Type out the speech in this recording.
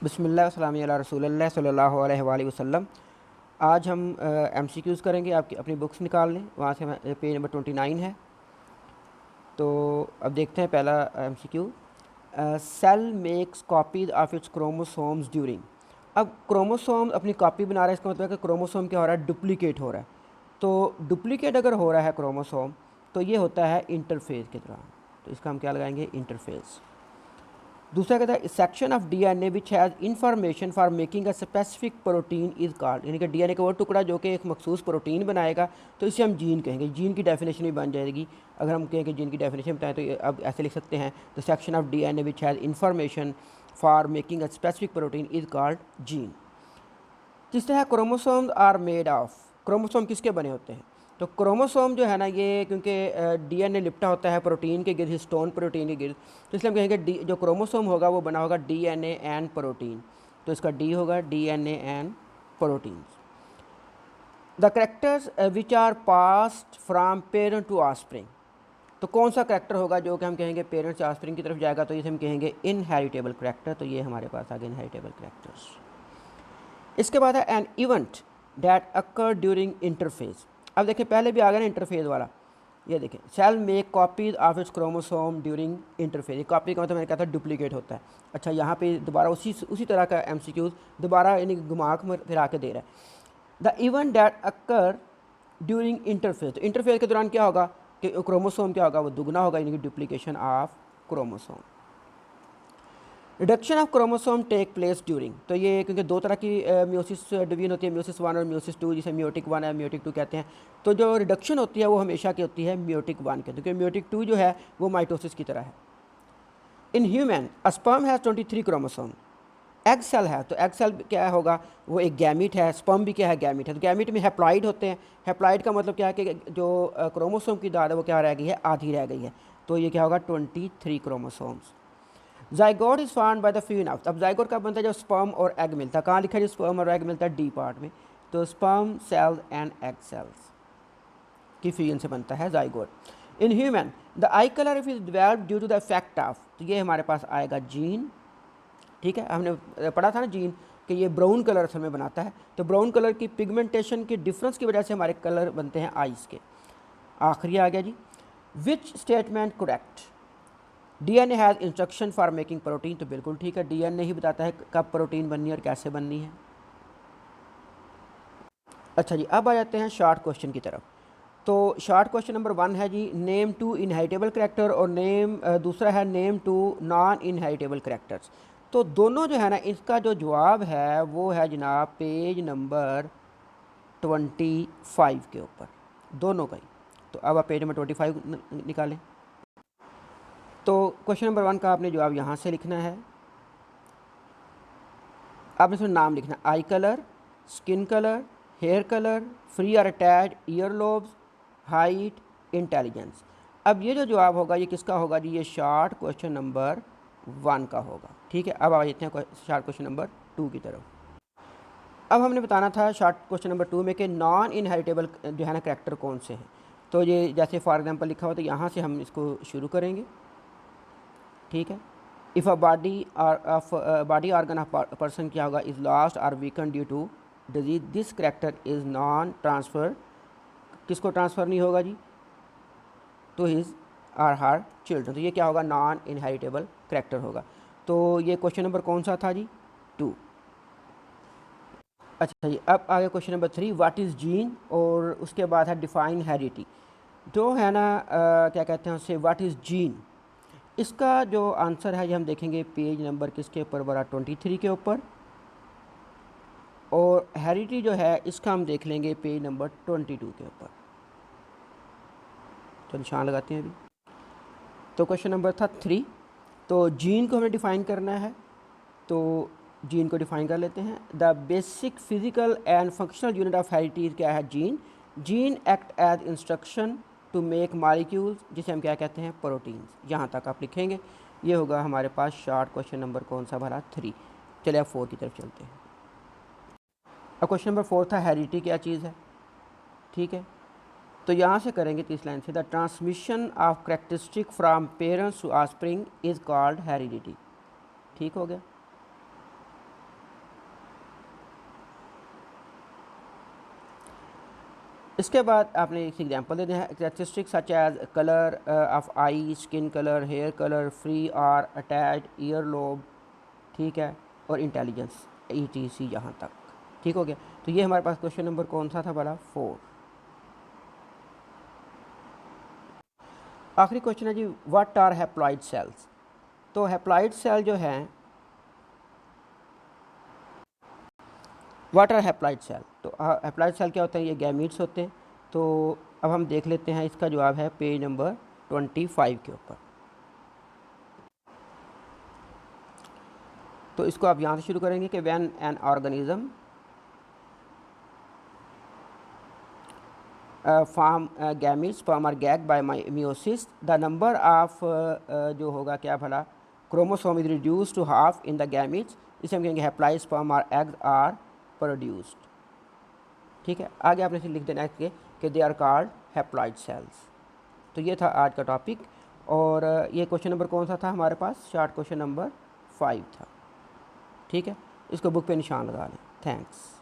बिस्मिल्लाह अस्सलाम अला रसूलिल्लाह सल्लल्लाहु अलैहि वसल्लम। आज हम MCQs करेंगे। आपकी अपनी बुक्स निकाल लें, वहाँ से पेज नंबर 29 है। तो अब देखते हैं पहला MCQ। Cell makes copies of its chromosomes during. अब क्रोमोसोम अपनी कॉपी बना रहा है, इसका मतलब है कि क्रोमोसोम क्या हो रहा है, डुप्लीकेट हो रहा है। तो डुप्लीकेट अगर हो रहा है क्रोमोसोम, तो ये होता है इंटरफेज के दौरान। तो इसका हम क्या लगाएंगे, इंटरफेज। दूसरा कहता है section of DNA which has information for making a specific protein is called. यानी कि DNA का वो टुकड़ा जो कि एक मखसूस प्रोटीन बनाएगा, तो इसे हम जीन कहेंगे। जीन की डेफिनेशन भी बन जाएगी। अगर हम कहें कि जीन की डेफिनेशन बताएं तो अब ऐसे लिख सकते हैं, the section of DNA which has information for making a specific protein is called gene. तीसरा है chromosomes are made of. Chromosome किसके बने होते हैं? तो क्रोमोसोम जो है ना, ये क्योंकि DNA लिपटा होता है प्रोटीन के गिर्द, हिस्टोन प्रोटीन के गिर्द, तो इसलिए हम कहेंगे जो क्रोमोसोम होगा वो बना होगा DNA एंड प्रोटीन। तो इसका D होगा DNA and protein. The characters which are passed from parent to offspring. तो कौन सा करेक्टर होगा जो कि हम कहेंगे पेरेंट से ऑफस्प्रिंग की तरफ जाएगा, तो इसे हम कहेंगे इनहेरिटेबल करेक्टर। तो ये हमारे पास आ गए इनहेरिटेबल करेक्टर्स। इसके बाद है an event that occur during interphase. अब देखिए पहले भी आ गया ना इंटरफेज वाला। ये देखें, cell make copies of its chromosome during interphase. ये कॉपी का मतलब मैंने कहा था डुप्लीकेट होता है। अच्छा, यहाँ पे दोबारा उसी तरह का MCQs दोबारा यानी घुमा फिरा के दे रहा है। The event that occur during interphase. तो इंटरफेज के दौरान क्या होगा कि क्रोमोसोम क्या होगा, वो दुगना होगा, यानी कि duplication of chromosome. Reduction of chromosome take place during. तो ये क्योंकि दो तरह की म्योसिस डिवीजन होती है, म्योसिस 1 और म्योसिस 2, जिसे म्योटिक 1 है म्योटिक 2 कहते हैं। तो जो रिडक्शन होती है वो हमेशा की होती है म्योटिक 1 के, क्योंकि म्योटिक 2 जो है वो माइटोसिस की तरह है। In human sperm has 23 chromosome. Egg cell है, तो एग सेल क्या होगा, वो एक गैमिट है। स्पर्म भी क्या है, गैमिट है। तो गैमिट में हैप्लॉइड होते हैं। हैप्लॉइड का मतलब क्या है कि जो क्रोमोसोम की तादाद है वो क्या रह गई है, आधी रह गई है। तो ये क्या होगा, 23 chromosomes. Zygote is found by the female. अब जाइगोट कब बनता है, जब स्पर्म और एग मिलता है। कहाँ लिखा है, जो स्पर्म और एग मिलता है, D पार्ट में। तो sperm cells and egg cells की फ्यूजन से बनता है zygote. In human the eye colour is developed due to the effect of. तो ये हमारे पास आएगा जीन। ठीक है, हमने पढ़ा था ना जीन कि ये ब्राउन कलर असल में बनाता है। तो ब्राउन कलर की पिगमेंटेशन की डिफरेंस की वजह से हमारे कलर बनते हैं आइस के। आखिरी आ गया जी, which statement correct. DNA has instruction for making protein. तो बिल्कुल ठीक है, DNA ही बताता है कब प्रोटीन बननी है और कैसे बननी है। अच्छा जी, अब आ जाते हैं शॉर्ट क्वेश्चन की तरफ। तो शॉर्ट क्वेश्चन नंबर 1 है जी, नेम 2 इनहेरिटेबल करेक्टर, और दूसरा है नेम 2 नॉन इनहेरिटेबल करेक्टर्स। तो दोनों जो है ना, इसका जो जवाब है वो है जनाब पेज नंबर 25 के ऊपर, दोनों का ही। तो अब आप पेज नंबर 25 निकालें। तो क्वेश्चन नंबर 1 का आपने जवाब यहाँ से लिखना है। आपने इसमें नाम लिखना, eye colour, skin colour, hair colour, free और attach, ear lobes, height, intelligence. अब ये जो जवाब होगा ये किसका होगा जी, ये शॉर्ट क्वेश्चन नंबर 1 का होगा। ठीक है, अब आ जाते हैं शॉर्ट क्वेश्चन नंबर 2 की तरफ। अब हमने बताना था शॉर्ट क्वेश्चन नंबर 2 में कि नॉन इनहेरिटेबल जो है ना करेक्टर कौन से हैं। तो ये जैसे फॉर एग्जांपल लिखा हुआ, तो यहाँ से हम इसको शुरू करेंगे। ठीक है, if a body organ of person क्या होगा, इज़ लॉस्ट और weaken due to disease, this character is non transfer. किसको ट्रांसफ़र नहीं होगा जी, टू हिज और हर चिल्ड्रन। तो ये क्या होगा, नॉन इनहेरिटेबल करेक्टर होगा। तो ये क्वेश्चन नंबर कौन सा था जी, 2। अच्छा जी, अब आगे question number 3, what is gene, और उसके बाद है डिफाइन हेरिडिटी। जो है ना क्या कहते हैं उससे, व्हाट इज़ जीन। इसका जो आंसर है ये हम देखेंगे पेज नंबर किसके ऊपर बड़ा, 23 के ऊपर। और हेरिडिटी जो है इसका हम देख लेंगे पेज नंबर 22 के ऊपर। तो निशान लगाते हैं अभी। तो क्वेश्चन नंबर था 3। तो जीन को हमें डिफ़ाइन करना है। तो जीन को डिफ़ाइन कर लेते हैं। The basic physical and functional unit of heredity क्या है, gene. Gene act as instruction to make molecules, जिसे हम क्या कहते हैं, प्रोटीन्स। यहाँ तक आप लिखेंगे। ये होगा हमारे पास शॉर्ट क्वेश्चन नंबर कौन सा भरा, 3। चलिए अब 4 की तरफ चलते हैं। अब क्वेश्चन नंबर 4 था हेरिडिटी क्या चीज़ है। ठीक है, तो यहाँ से करेंगे 30 लाइन से, the transmission of characteristic from parents to offspring is called heredity. ठीक हो गया। इसके बाद आपने एक एग्जांपल दे दिया है, characteristic such as colour of eye, skin colour, hair colour, free or attached, earlobe, ठीक है, और इंटेलिजेंस ETC यहाँ तक। ठीक हो गया। तो ये हमारे पास क्वेश्चन नंबर कौन सा था वाला 4। आखिरी क्वेश्चन है जी, व्हाट आर हैप्लॉइड सेल्स। तो हैप्लॉइड सेल जो हैं, व्हाट आर हैप्लॉइड सेल, तो हैप्लॉइड सेल क्या होता है, ये गैमीट्स होते हैं। तो अब हम देख लेते हैं, इसका जवाब है पेज नंबर 25 के ऊपर। तो इसको आप यहाँ से शुरू करेंगे कि when an organism form gametes sperm or egg by meiosis, the number of जो होगा क्या भला, chromosome is reduce to half in the gametes, इसे हम कहेंगे haploid sperm or eggs are produced. ठीक है, आगे आपने लिख देना है कि they are called haploid cells. तो ये था आज का टॉपिक, और ये क्वेश्चन नंबर कौन सा था हमारे पास, शार्ट क्वेश्चन नंबर 5 था। ठीक है, इसको बुक पे निशान लगा लें। थैंक्स।